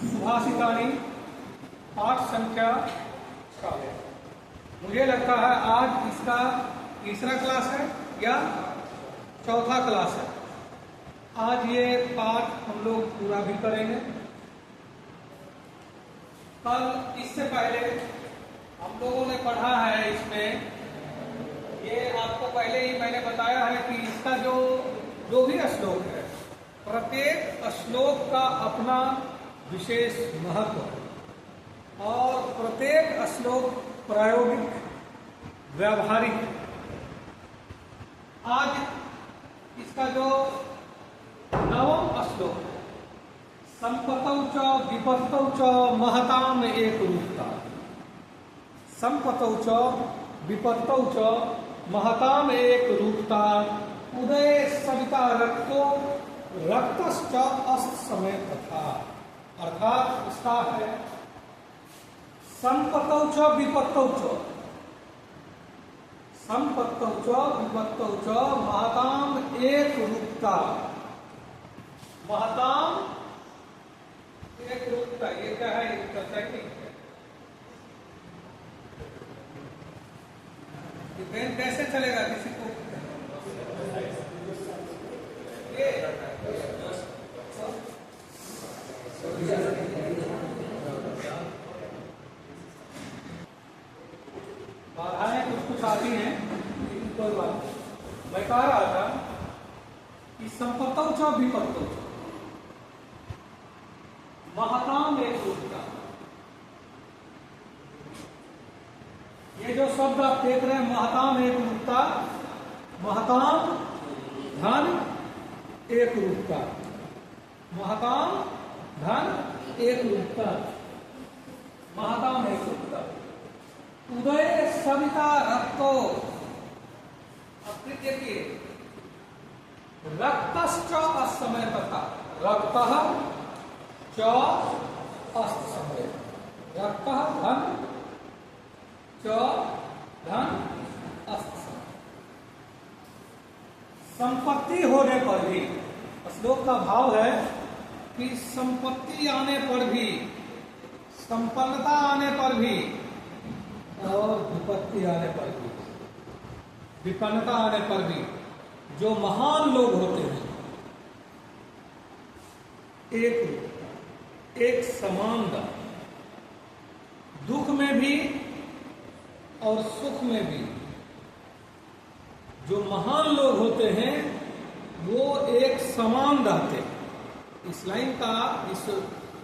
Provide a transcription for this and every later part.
सुभाषितानि पाठ संख्या 40। मुझे लगता है आज इसका तीसरा क्लास है या चौथा क्लास है। आज ये पाठ हम लोग पूरा भी करेंगे। कल इससे पहले हम लोगों ने पढ़ा है इसमें, ये आपको पहले ही मैंने बताया है कि इसका जो भी श्लोक है, प्रत्येक श्लोक का अपना विशेष महत्व है और प्रत्येक श्लोक प्रायोगिक व्यावहारिक। आज इसका जो 9वां श्लोक है, संपतौ च विपत्तौ च महताम एक रूपता। संपतौ च विपत्तौ च महताम एक रूपता। उदय सविता रक्तो रक्तश्च अस्त समय तथा। अर्थात इसका है संपतौ च विपत्तौ च, संपत्तौ च विपत्तौ च महताम एक रूपता। महताम एक रूपता, ये क्या है? इसका टेक्निक है। ये पेन कैसे चलेगा? किसी को ये बाधाएं कुछ आती हैं, लेकिन कोई बात नहीं। मैं कह रहा था कि संपत्तौ च विपत्तौ च महताम एक रूपता। ये जो शब्द आप देख रहे हैं, महताम एक रूपता, महताम धन एक रूपता, महताम धन एक रूपता, महताम एक रूपता। उदय सविता रक्तो, अब देखिए, रक्तश्च असमय तथा। रक्तः च अस्त समय। रक्तः धन च धन अस्त समय। संपत्ति होने पर भी, श्लोक का भाव है कि संपत्ति आने पर भी, संपन्नता आने पर भी और विपत्ति आने पर भी, विपन्नता आने पर भी जो महान लोग होते हैं, एक समान था। दुख में भी और सुख में भी जो महान लोग होते हैं वो एक समान रहते। इस लाइन का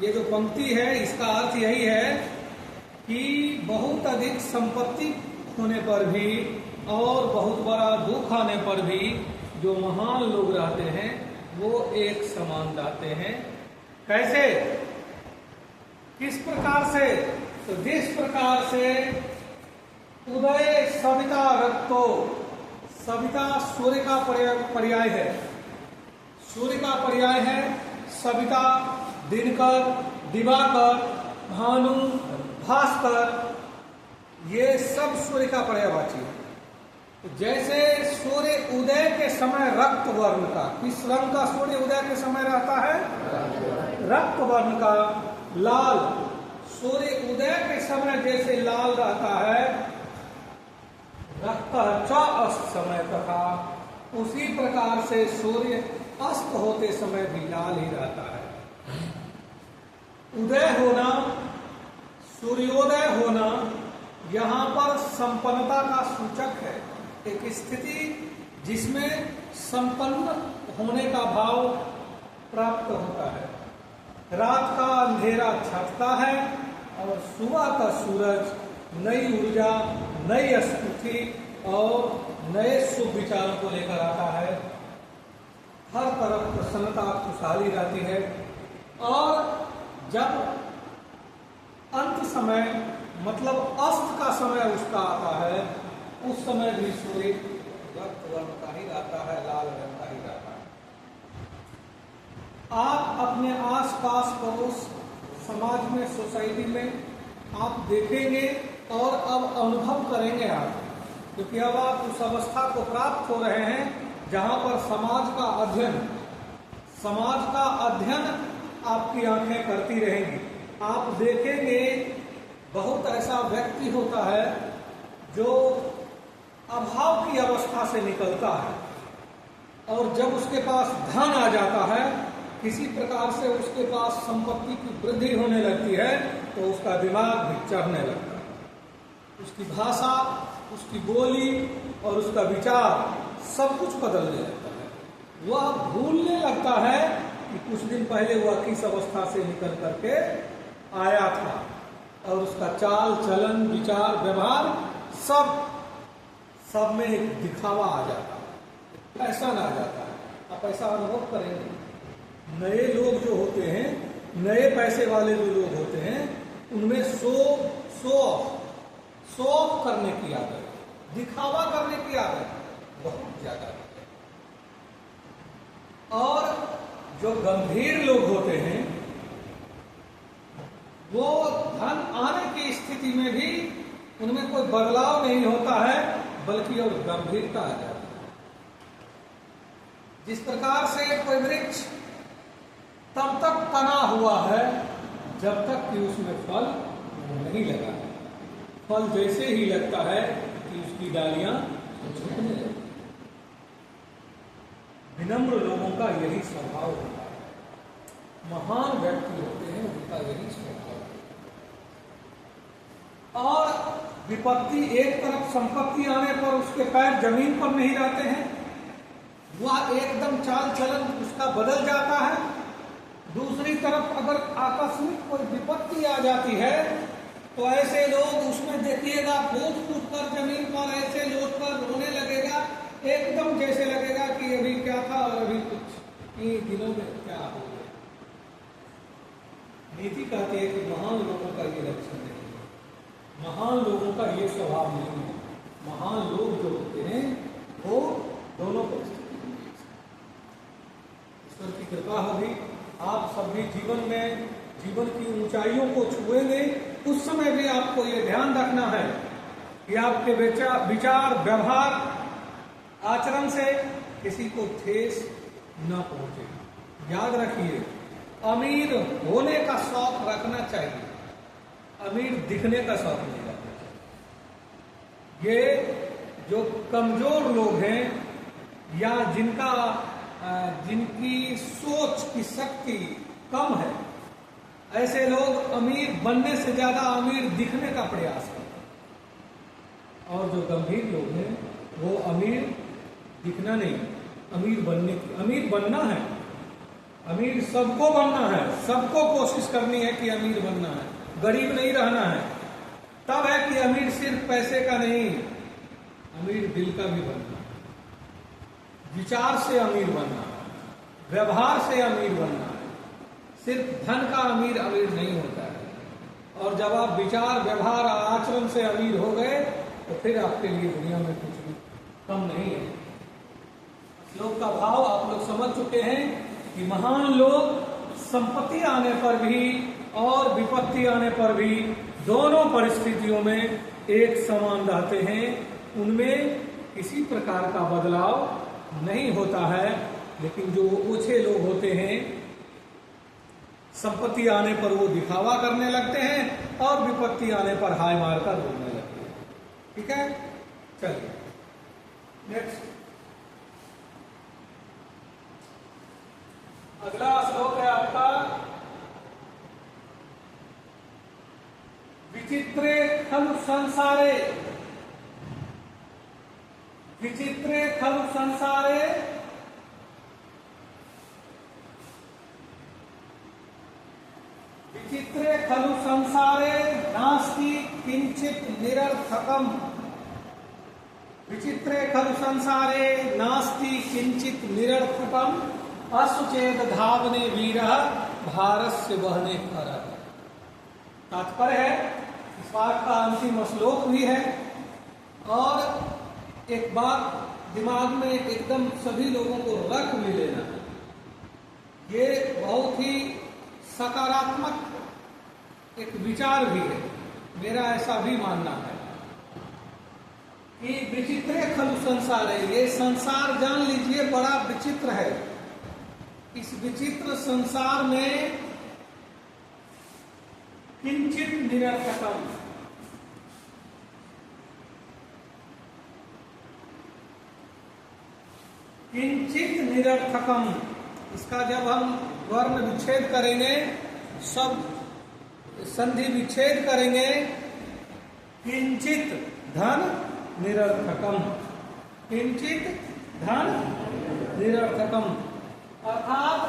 ये जो पंक्ति है, इसका अर्थ यही है कि बहुत अधिक संपत्ति होने पर भी और बहुत बड़ा दुख आने पर भी जो महान लोग रहते हैं वो एक समान रहते हैं। कैसे? किस प्रकार से? तो जिस प्रकार से उदय सविता रक्तो, सविता सूर्य का पर्याय है, सूर्य का पर्याय है। सविता दिनकर, दिवाकर, भानु, भास्कर, ये सब सूर्य का पर्यायवाची है। जैसे सूर्य उदय के समय रक्त वर्ण का, किस रंग का सूर्य उदय के समय रहता है? रक्त वर्ण का, लाल। सूर्य उदय के समय जैसे लाल रहता है, रक्त च अस्त समय तथा, उसी प्रकार से सूर्य अस्त होते समय भी लाल ही रहता है। उदय होना, सूर्योदय होना यहाँ पर संपन्नता का सूचक है। एक स्थिति जिसमें संपन्न होने का भाव प्राप्त होता है। रात का अंधेरा छटता है और सुबह का सूरज नई ऊर्जा, नई स्फूर्ति और नए शुभ विचारों को लेकर आता है। हर तरफ प्रसन्नता, खुशहाली रहती है। और जब अंत समय मतलब अस्त का समय उसका आता है, उस समय भी सूर्य रक्त वर्ण का ही रहता है, लाल रंग का ही रहता है। आप अपने आसपास पड़ोस समाज में, सोसाइटी में आप देखेंगे और अब अनुभव करेंगे आप, क्योंकि अब आप उस अवस्था को प्राप्त हो रहे हैं जहां पर समाज का अध्ययन, समाज का अध्ययन आपकी आंखें करती रहेंगी। आप देखेंगे बहुत ऐसा व्यक्ति होता है जो अभाव की अवस्था से निकलता है, और जब उसके पास धन आ जाता है, किसी प्रकार से उसके पास संपत्ति की वृद्धि होने लगती है, तो उसका दिमाग भी चढ़ने लगता है। उसकी भाषा, उसकी बोली और उसका विचार सब कुछ बदलने लगता है। वह भूलने लगता है कि कुछ दिन पहले वह किस अवस्था से निकल करके आया था, और उसका चाल चलन, विचार, व्यवहार सब में एक दिखावा आ जाता है, फैशन आ जाता है। आप ऐसा अनुभव करेंगे। नए लोग जो होते हैं, नए पैसे वाले जो लोग होते हैं, उनमें शो ऑफ करने की आदत, दिखावा करने की आदत बहुत ज्यादा है। और जो गंभीर लोग होते हैं, वो धन आने की स्थिति में भी उनमें कोई बदलाव नहीं होता है, बल्कि और गंभीरता आ जाती है। जिस प्रकार से कोई वृक्ष तब तक तना हुआ है जब तक कि उसमें फल नहीं लगा है। फल जैसे ही लगता है कि उसकी डालियां झुकने लगती हैं। विनम्र लोगों का यही स्वभाव होता है। महान व्यक्ति होते हैं, उनका यही स्वभाव है। और विपत्ति, एक तरफ संपत्ति आने पर उसके पैर जमीन पर नहीं रहते हैं, वह एकदम चाल चलन उसका बदल जाता है। दूसरी तरफ अगर आकस्मिक कोई विपत्ति आ जाती है, तो ऐसे लोग उसमें देखिएगा फूट कर जमीन पर ऐसे लोट कर रोने लगेगा, एकदम जैसे लगेगा कि अभी क्या था और अभी कुछ इन दिनों में क्या हो गया। नीति कहती है कि महान लोगों का ये लक्षण नहीं है, महान लोगों का ये स्वभाव नहीं है। महान लोग जो होते हैं वो दोनों परिस्थिति में, ईश्वर की कृपा होगी, आप सभी जीवन में जीवन की ऊंचाइयों को छुएंगे। उस समय भी आपको ये ध्यान रखना है कि आपके विचार, व्यवहार, आचरण से किसी को ठेस न पहुंचे। याद रखिए, अमीर होने का शौक रखना चाहिए, अमीर दिखने का शौक नहीं रखना चाहिए। ये जो कमजोर लोग हैं या जिनकी सोच की शक्ति कम है, ऐसे लोग अमीर बनने से ज्यादा अमीर दिखने का प्रयास करते हैं। और जो गंभीर लोग हैं वो अमीर दिखना नहीं, अमीर बनना है। अमीर सबको बनना है, सबको कोशिश करनी है कि अमीर बनना है, गरीब नहीं रहना है। तब है कि अमीर सिर्फ पैसे का नहीं, अमीर दिल का भी बनना है, विचार से अमीर बनना है, व्यवहार से अमीर बनना है। सिर्फ धन का अमीर नहीं होता है। और जब आप विचार, व्यवहार, आचरण से अमीर हो गए, तो फिर आपके लिए दुनिया में कुछ भी कम नहीं है। श्लोक का भाव आप लोग समझ चुके हैं कि महान लोग संपत्ति आने पर भी और विपत्ति आने पर भी दोनों परिस्थितियों में एक समान रहते हैं। उनमें किसी प्रकार का बदलाव नहीं होता है। लेकिन जो ओछे लोग होते हैं, संपत्ति आने पर वो दिखावा करने लगते हैं और विपत्ति आने पर हाय मारकर रोने लगते हैं। ठीक है, चलिए नेक्स्ट। अगला श्लोक है आपका विचित्रे खलु संसारे, विचित्रे खलु संसारे विचित्रे खलु संसारे नास्ति किंचित निरर्थकम, विचित्रे खलु संसारे नास्ति किंचित निरर्थकम असुचेत धावने वीरः भारस्य वहने करः। तात्पर्य है, इस बात का अंतिम श्लोक भी है। और एक बात दिमाग में एकदम सभी लोगों को रख भी लेना है, ये बहुत ही सकारात्मक एक विचार भी है, मेरा ऐसा भी मानना है कि विचित्रे खलु संसार है। ये संसार जान लीजिए बड़ा विचित्र है। इस विचित्र संसार में किंचित निरर्थकम, किंचित निरर्थकम, इसका जब हम वर्ण विच्छेद करेंगे, सब संधि विच्छेद करेंगे, किंचित धन निरर्थकम, किंचित धन निरर्थकम, अर्थात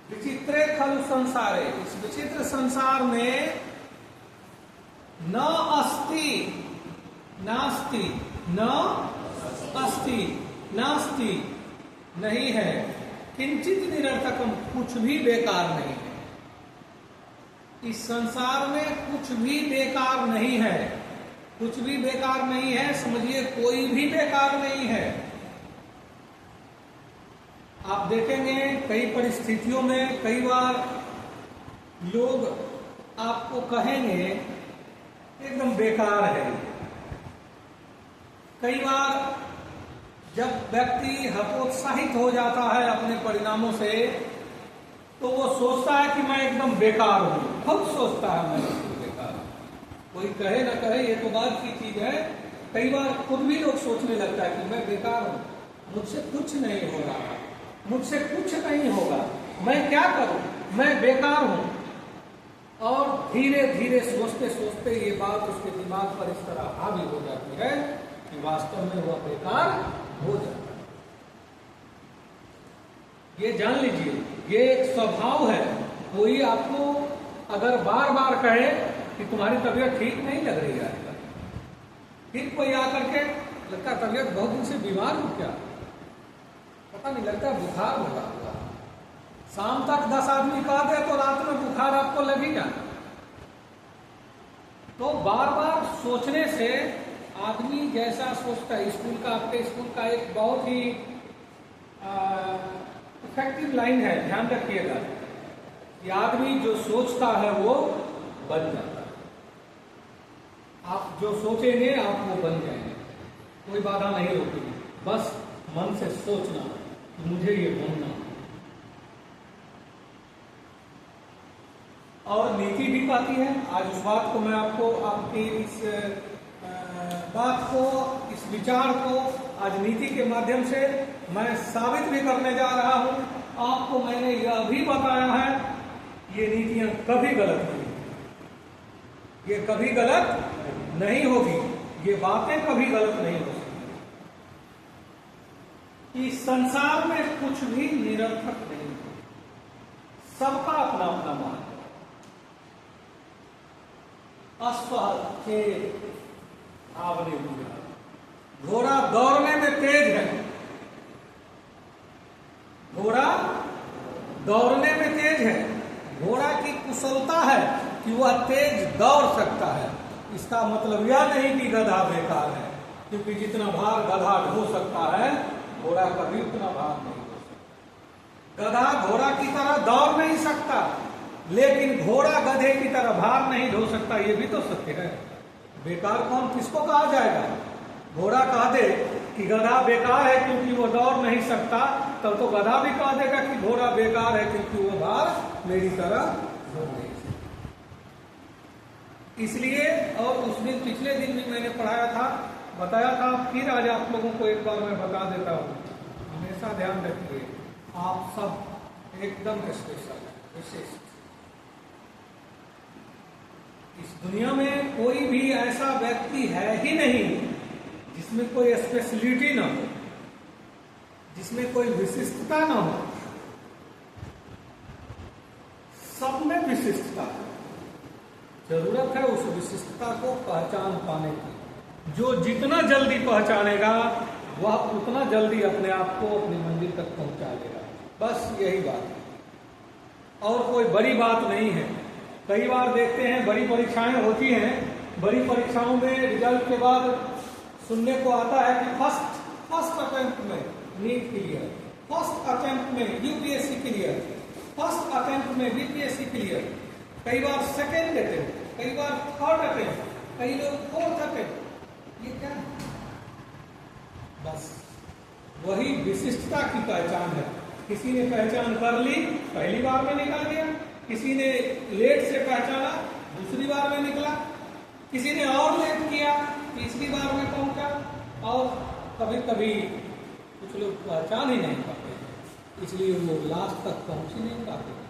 विचित्रे खलु संसारे, इस विचित्र संसार में न अस्ति, नास्ति, न अस्ति, नास्ति, नहीं है, किंचित निरर्थकम, कुछ भी बेकार नहीं है। इस संसार में कुछ भी बेकार नहीं है, कुछ भी बेकार नहीं है, समझिए कोई भी बेकार नहीं है। आप देखेंगे कई परिस्थितियों में कई बार लोग आपको कहेंगे एकदम बेकार है। कई बार जब व्यक्ति हतोत्साहित हो जाता है अपने परिणामों से, तो वो सोचता है कि मैं एकदम बेकार हूं, खुद सोचता है मैं एकदम बेकार हूं। कोई कहे ना कहे ये तो बात की चीज है, कई बार खुद भी लोग सोचने लगता है कि मैं बेकार हूं, मुझसे कुछ नहीं हो रहा, मुझसे कुछ नहीं होगा, मैं क्या करूं, मैं बेकार हूं। और धीरे धीरे सोचते सोचते ये बात उसके दिमाग पर इस तरह हावी हो जाती है कि वास्तव में वह बेकार हो जाता है। ये जान लीजिए, ये एक स्वभाव है। कोई आपको अगर बार बार कहे कि तुम्हारी तबीयत ठीक नहीं लग रही है, फिर कोई आकर के लगता तबीयत बहुत दिन से बीमार हो, क्या पता नहीं, लगता बुखार लगा हुआ। शाम तक 10 आदमी कह दे तो रात में बुखार आपको लगेगा। तो बार बार सोचने से आदमी जैसा सोचता है, स्कूल का, आपके स्कूल का एक बहुत ही इफेक्टिव लाइन है, ध्यान रखिएगा कि आदमी जो सोचता है वो बन जाता है। आप जो सोचेंगे आप वो बन जाएंगे, कोई बाधा नहीं रोकेगी, बस मन से सोचना कि मुझे ये बनना। और नीति भी कहती है, आज उस बात को मैं आपको, आपकी इस बात को, इस विचार को आज नीति के माध्यम से मैं साबित भी करने जा रहा हूं। आपको मैंने यह भी बताया है, ये नीतियां कभी गलत नहीं, ये कभी गलत नहीं होगी, ये बातें कभी गलत नहीं हो सकती। इस संसार में कुछ भी निरर्थक नहीं है, सबका अपना अपना मार्ग। अश्व आवने बुझा, घोड़ा दौड़ने में तेज है, घोड़ा दौड़ने में तेज है, घोड़ा की कुशलता है कि वह तेज दौड़ सकता है। इसका मतलब यह नहीं कि गधा बेकार है, क्योंकि जितना भार गधा ढो सकता है, घोड़ा कभी उतना भार नहीं ढो सकता। गधा घोड़ा की तरह दौड़ नहीं सकता, लेकिन घोड़ा गधे की तरह भार नहीं ढो सकता, ये भी तो सत्य है। बेकार कौन, किसको कहा जाएगा? घोड़ा कह दे कि गधा बेकार है क्योंकि वो दौड़ नहीं सकता, तब तो गधा भी कह देगा कि घोड़ा बेकार है क्योंकि वो भार मेरी तरह ढो नहीं सकता। इसलिए, और उस दिन, पिछले दिन भी मैंने पढ़ाया था, बताया था, फिर आज आप लोगों को एक बार मैं बता देता हूँ। हमेशा ध्यान रखिए, आप सब एकदम स्पेशल, विशिष्ट। इस दुनिया में कोई भी ऐसा व्यक्ति है ही नहीं जिसमें कोई स्पेशलिटी ना हो, जिसमें कोई विशिष्टता ना हो। सब में विशिष्टता है, जरूरत है उस विशिष्टता को पहचान पाने की। जो जितना जल्दी पहचानेगा वह उतना जल्दी अपने आप को अपनी मंजिल तक पहुंचा लेगा। बस यही बात है, और कोई बड़ी बात नहीं है। कई बार देखते हैं बड़ी परीक्षाएं होती हैं, बड़ी परीक्षाओं में रिजल्ट के बाद सुनने को आता है कि फर्स्ट अटेम्प्ट में नीट क्लियर, फर्स्ट अटेम्प्ट में यूपीएससी क्लियर, फर्स्ट अटेम्प्ट में बीपीएससी क्लियर, कई बार सेकेंड अटेम्प्ट, कई बार थर्ड अटेम्प्ट, कई लोग फोर्थ अटेम्प्ट। ये क्या है? बस वही विशिष्टता की पहचान है। किसी ने पहचान कर ली, पहली बार में निकल गया, किसी ने लेट से पहचाना, दूसरी बार में निकला, किसी ने और लेट किया, तीसरी बार में पहुंचा, और कभी कभी कुछ लोग पहचान ही नहीं पाते, इसलिए वो लास्ट तक पहुंच ही नहीं पाते।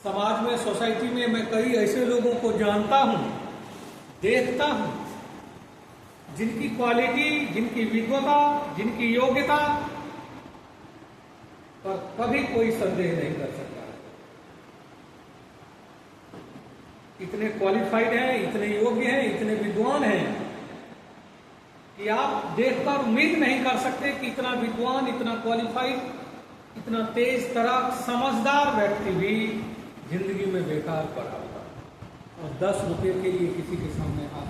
समाज में, सोसाइटी में मैं कई ऐसे लोगों को जानता हूं, देखता हूं, जिनकी क्वालिटी, जिनकी विद्वता, जिनकी योग्यता पर कभी कोई संदेह नहीं कर सकता। इतने क्वालिफाइड हैं, इतने योग्य हैं, इतने विद्वान हैं कि आप देखकर उम्मीद नहीं कर सकते कि इतना विद्वान, इतना क्वालिफाइड, इतना तेज तराक, समझदार व्यक्ति भी जिंदगी में बेकार पड़ा होगा और 10 रुपए के लिए किसी के सामने हाथ,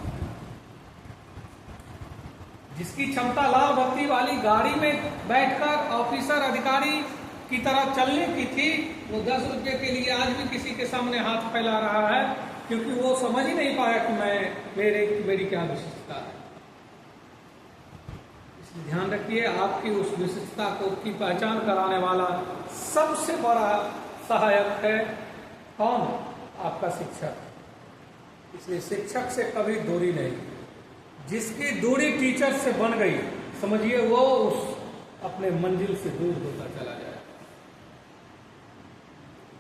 जिसकी क्षमता लाल बत्ती वाली गाड़ी में बैठकर ऑफिसर अधिकारी की तरह चलने की थी, वो 10 रुपए के लिए आज भी किसी के सामने हाथ फैला रहा है, क्योंकि वो समझ ही नहीं पाया कि मेरी क्या विशिष्टता है। इसलिए ध्यान रखिए, आपकी उस विशिष्टता की पहचान कराने वाला सबसे बड़ा सहायक है कौन? आपका शिक्षक। इसलिए शिक्षक से कभी दूरी नहीं। जिसकी दूरी टीचर से बन गई, समझिए वो उस अपने मंजिल से दूर होता चला जाए।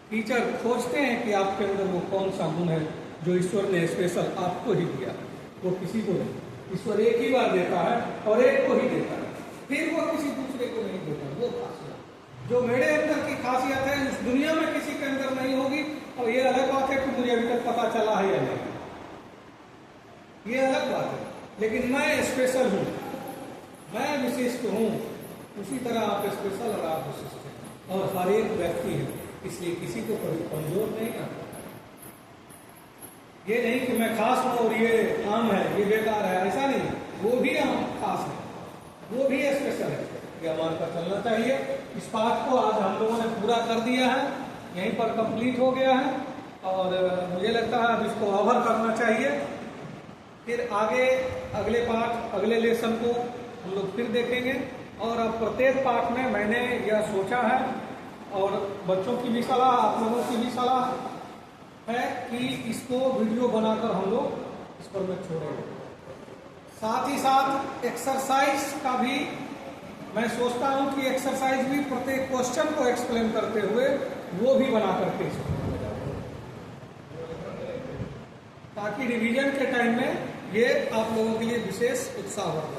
टीचर खोजते हैं कि आपके अंदर वो कौन सा गुण है जो ईश्वर ने स्पेशल आपको ही दिया, वो किसी को नहीं। ईश्वर एक ही बार देता है और एक को ही देता है, फिर वो किसी दूसरे को नहीं देता। वो खासियत जो मेरे अंदर की खासियत है, इस दुनिया में किसी के अंदर नहीं होगी। और ये अलग बात है कि मुझे अभी तक पता चला है या नहीं, ये अलग बात है, लेकिन मैं स्पेशल हूँ, मैं विशिष्ट हूँ। उसी तरह आप स्पेशल और आप विशिष्ट हैं, और हर एक व्यक्ति है, इसलिए किसी को कभी कमजोर नहीं करता। ये नहीं कि मैं खास हूँ और ये आम है, ये बेकार है, ऐसा नहीं। वो भी आम खास है, वो भी स्पेशल है, ये मानकर चलना चाहिए। इस पाठ को आज हम लोगों ने पूरा कर दिया है, यहीं पर कंप्लीट हो गया है, और मुझे लगता है अब इसको कवर करना चाहिए। फिर आगे अगले पाठ, अगले लेसन को हम लोग फिर देखेंगे। और अब प्रत्येक पाठ में मैंने यह सोचा है, और बच्चों की भी सलाह, आप लोगों की भी सलाह है कि इसको वीडियो बनाकर हम लोग इस पर में छोड़ेंगे। साथ ही साथ एक्सरसाइज का भी मैं सोचता हूं कि एक्सरसाइज भी प्रत्येक क्वेश्चन को एक्सप्लेन करते हुए वो भी बना करके इसको, ताकि रिवीजन के टाइम में ये आप लोगों के लिए विशेष उत्साह होगा।